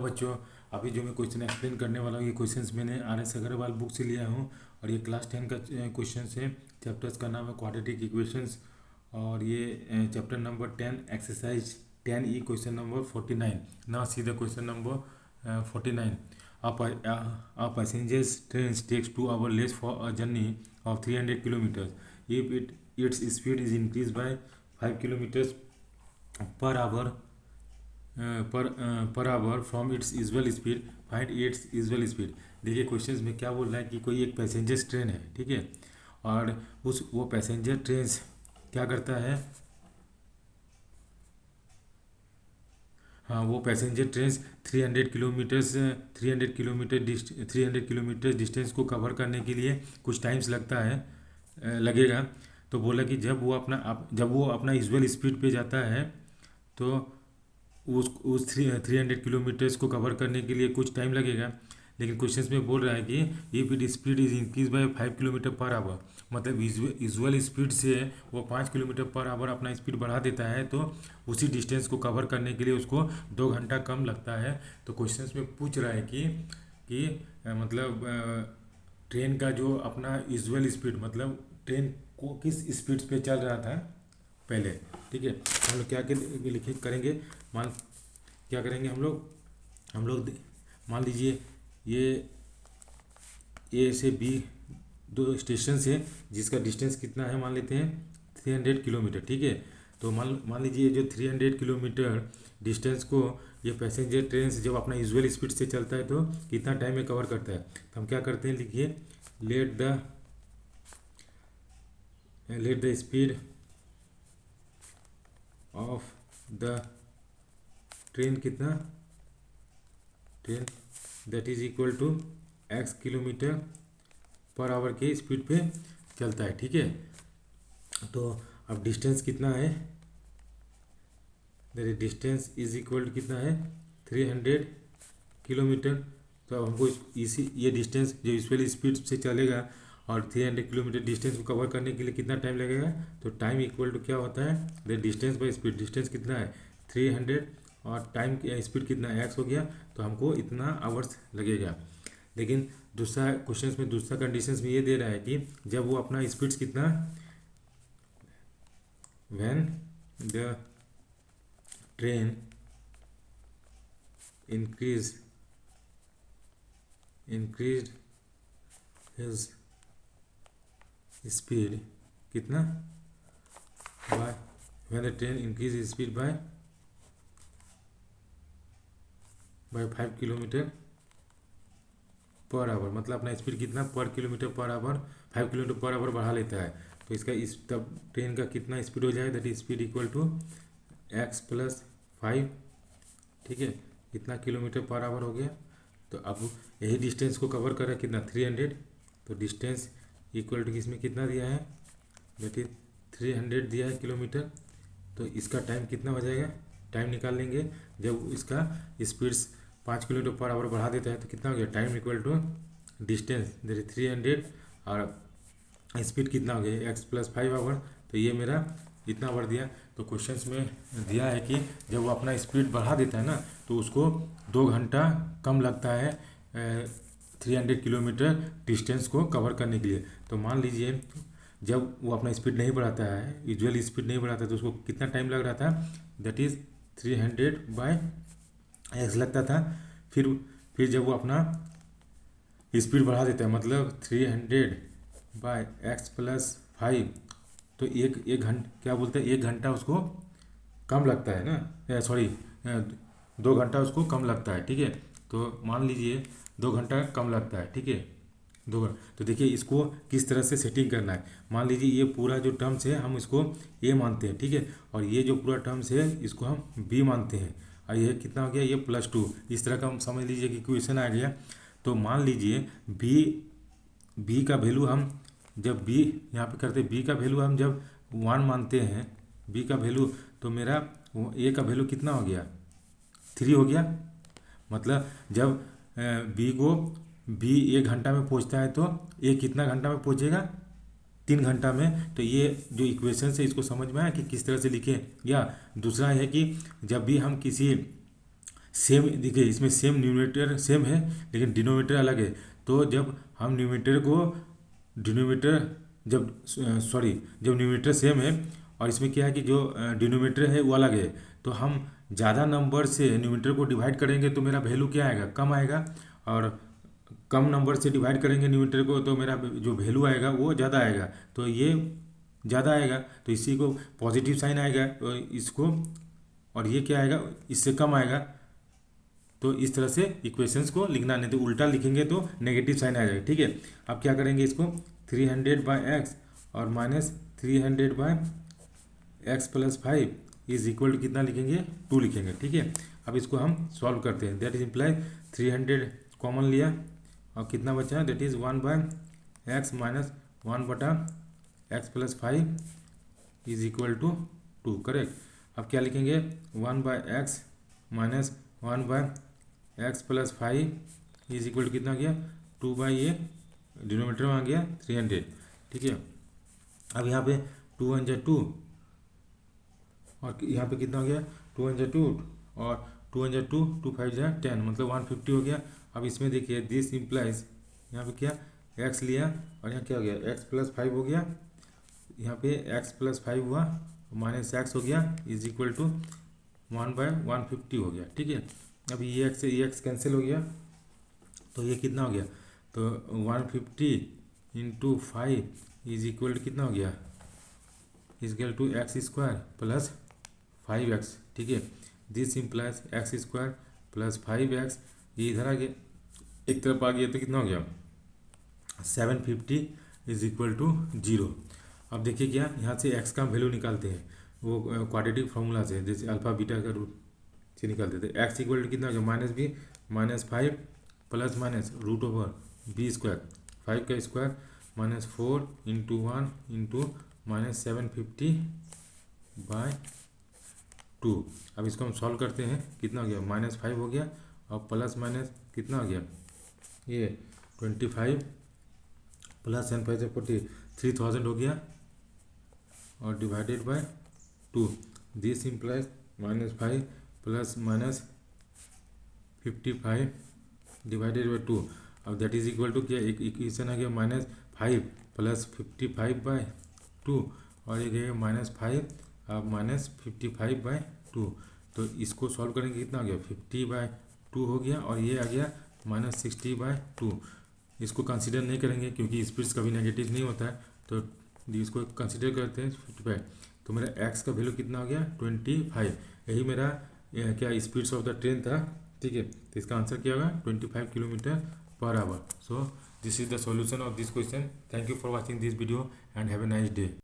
बच्चों, अभी जो मैं क्वेश्चन एक्सप्लेन करने वाला हूँ ये क्वेश्चंस मैंने RS अग्रवाल बुक से लिया हूँ और ये क्लास 10 का क्वेश्चन है। चैप्टर्स का नाम है क्वाड्रेटिक इक्वेशंस और ये chapter number 10 exercise 10E question number 49। Now see the question number 49। A passenger train takes 2 hours less for a journey of 300 kilometers. If its speed is increased by 5 kilometers per hour per hour from its usual speed, find its usual speed. देखिए questions में क्या बोल रहा है कि कोई एक passenger train है, ठीक है, और वो पैसेंजर ट्रेन क्या करता है। हाँ, वो पैसेंजर ट्रेन 300 किलोमीटर डिस्टेंस को कवर करने के लिए कुछ टाइम्स लगेगा। तो बोला कि जब वो अपना यूजुअल स्पीड पे जाता है तो उस 300 किलोमीटर्स को कवर करने के लिए कुछ टाइम लगेगा। लेकिन क्वेश्चंस में बोल रहा है कि if it speed is increase by 5 kilometre per hour, मतलब यूजुअल स्पीड से वो 5 किलोमीटर पर आवर अपना स्पीड बढ़ा देता है तो उसी डिस्टेंस को कवर करने के लिए उसको 2 घंटा कम लगता है। तो क्वेश्चंस में पूछ रहा है कि मतलब ट्रेन का जो अपना यूजुअल स्पीड, मतलब ट्रेन को किस स्पीड पे चल रहा था पहले, ठीक है। हम लोग क्या करेंगे, क्या करेंगे हम लोग मान लीजिए ये ए से बी 2 स्टेशन से जिसका डिस्टेंस कितना है, मान लेते हैं 300 किलोमीटर, ठीक है। तो मान लीजिए जो 300 किलोमीटर डिस्टेंस को ये पैसेंजर ट्रेन से जब अपना यूजुअल स्पीड से चलता है तो कितना टाइम में कवर करता है। तो हम क्या करते हैं, लिखिए let the speed of the train कितना, train that is equal to x kilometre per hour के स्पीड पे चलता है, ठीक है। तो अब डिस्टेंस कितना है, that distance is equal to कितना है 300 किलोमीटर। तो अब हमको ये डिस्टेंस जो यूजुअल स्पीड से चलेगा और 300 किलोमीटर डिस्टेंस को कवर करने के लिए कितना टाइम लगेगा। तो टाइम इक्वल टू क्या होता है, the distance by speed. Distance कितना है 300 और टाइम स्पीड कितना है x हो गया, तो हमको इतना आवर्स लगेगा। लेकिन दूसरा क्वेश्चन में दूसरा कंडीशंस में ये दे रहा है कि जब वो अपना स्पीड्स कितना, when the train increase his speed कितना, by when the train increase speed by 5 kilometre per hour, मतलब अपना स्पीड कितना पर kilometre per our 5 kilometre per our बढ़ा लेता है। तो इसका तब ट्रेन का कितना स्पीड हो जाएगा, that is speed equal to x plus 5, ठीक है। कितना किलोमीटर पर आवर हो गया। तो अब यही डिस्टेंस को कवर करा कितना 300, तो डिस्टेंस इक्वल टू इसमें कितना दिया है, दैट इज 300 दिया है किलोमीटर। तो इसका टाइम कितना हो जाएगा, टाइम निकाल लेंगे। जब इसका स्पीड्स 5 किलोमीटर पर आवर बढ़ा देता है तो कितना हो गया, time equal to distance that is 300 और स्पीड कितना हो गया x प्लस 5 आवर। तो ये मेरा इतना आवर दिया। तो क्वेश्चंस में दिया है कि जब वो अपना स्पीड बढ़ा देता है ना तो उसको 2 घंटा कम लगता है 300 किलोमीटर डिस्टेंस को कवर करने के लिए। तो मान लीजिए जब वो अपना स्पीड नहीं बढ़ाता है, यूजुअल स्पीड नहीं बढ़ाता, तो उसको कितना टाइम लग रहा था, दैट इज़ 300 बाय x लगता था। फिर जब वो अपना स्पीड बढ़ा देता है, मतलब 300 बाय x प्लस 5, तो एक घंटा क्या बोलते हैं, 1 घंटा उसको कम लगता है ना, सॉरी 2 घंटा उसको कम लगता है, ठीक है। तो मान लीजिए 2 घंटा कम लगता है, ठीक है, 2 घंटा। तो देखिए इसको किस तरह से सेटिंग करना है। मान लीजिए ये पूरा जो टर्म्स है हम इसको a मानते हैं, ठीक है, और ये जो पूरा टर्म्स है इसको हम b मानते हैं, और ये कितना हो गया, ये +2। इस तरह का हम समझ लीजिए कि क्वेश्चन आ गया। तो मान लीजिए b का वैल्यू हम जब b यहाँ पे करते, b का वैल्यू हम जब 1 मानते हैं, b का वैल्यू, तो मेरा a का वैल्यू कितना हो गया 3 हो गया। मतलब जब b 1 घंटा में पहुँचता है तो a कितना घंटा में पहुँचेगा, 3 घंटा में। तो ये जो इक्वेशन है इसको समझ में आया कि किस तरह से लिखें। या दूसरा है कि जब भी हम किसी सेम देखिए इसमें सेम न्यूमरेटर सेम है लेकिन डिनोमिनेटर अलग है। तो जब हम न्यूमरेटर को डिनोमिनेटर जब सॉरी जब न्यूमरेटर सेम है और इसमें क्या है कि जो डिनोमिनेटर है वो अलग है, तो हम ज़्यादा नंबर से न्यूमरेटर को डिवाइड करेंगे तो मेरा वैल्यू क्या आएगा, कम आएगा। और कम नंबर से डिवाइड करेंगे न्यूमरेटर को तो मेरा जो वैल्यू आएगा वो ज़्यादा आएगा। तो ये ज़्यादा आएगा तो इसी को पॉजिटिव साइन आएगा, तो इसको और ये क्या आएगा, इससे कम आएगा। तो इस तरह से इक्वेशंस को लिखना, नहीं तो उल्टा लिखेंगे तो नेगेटिव साइन आ जाएगा। ठीक है, अब क्या करेंगे, इसको 300/x और -300/x+5 इज इक्वल टू कितना लिखेंगे, 2 लिखेंगे। ठीक है, अब इसको हम सॉल्व करते हैं। दैट इज इम्प्लाई 300 कॉमन लिया और कितना बचा, that is 1/x minus 1/x+5 is equal to 2। Correct. अब क्या लिखेंगे, 1/x minus 1/x+5 is equal to कितना गया, 2 ये डिनोमीटर में आ गया 300। ठीक है, अब यहाँ पे 2 1 जा 2 और यहाँ पे कितना हो गया, 2 1 जा 2 और 2 1 जा 2, 2 5 जा 10, मतलब 150 हो गया। अब इसमें देखिए दिस इम्प्लाइज, यहाँ पे क्या x लिया और यहाँ क्या हो गया, x+5 हो गया, यहाँ पे x+5 हुआ माइनस x हो गया इज इक्वल टू 1/150 हो गया। ठीक है, अब ये x से ये x कैंसिल हो गया तो ये कितना हो गया, तो 150 × 5 इज इक्वल टू कितना हो गया, is equal to x² + 5x। ठीक है, दिस इम्प्लाइज x² + 5x, ये इधर आ गया एक तरफ आ गया तो कितना हो गया, 750 इज इक्वल टू 0। अब देखिए क्या, यहाँ से x का वैल्यू निकालते हैं, वो क्वाड्रेटिक फार्मूला से, जैसे अल्फा बीटा का रूट से निकालते थे। x इक्वल टू कितना हो गया, -b -5 प्लस माइनस √b², 5 का स्क्वायर -4 × 1 × -750/2। अब इसको हम सॉल्व करते हैं, कितना हो गया, -5 हो गया और प्लस माइनस कितना हो गया, ये 25 प्लस 10 5 से 40, 3000 हो गया और divided by 2। This implies -5 plus minus 55 divided by 2। अब दैट इज इक्वल टू क्या, एक इक्वेशन आ गया -5 प्लस 55/2 और ये गया -5 अब -55/2। तो इसको सॉल्व करेंगे कितना आ गया, 50/2 हो गया और ये आ गया -60/2। इसको कंसीडर नहीं करेंगे क्योंकि स्पीड्स कभी नेगेटिव नहीं होता है, तो इसको कंसीडर करते हैं 55। तो मेरा x का वैल्यू कितना हो गया, 25। यही मेरा क्या स्पीड्स ऑफ द ट्रेन था। ठीक है, तो इसका आंसर क्या होगा, 25 km/h। So this is the solution of this question. Thank you for watching this video and have a nice day.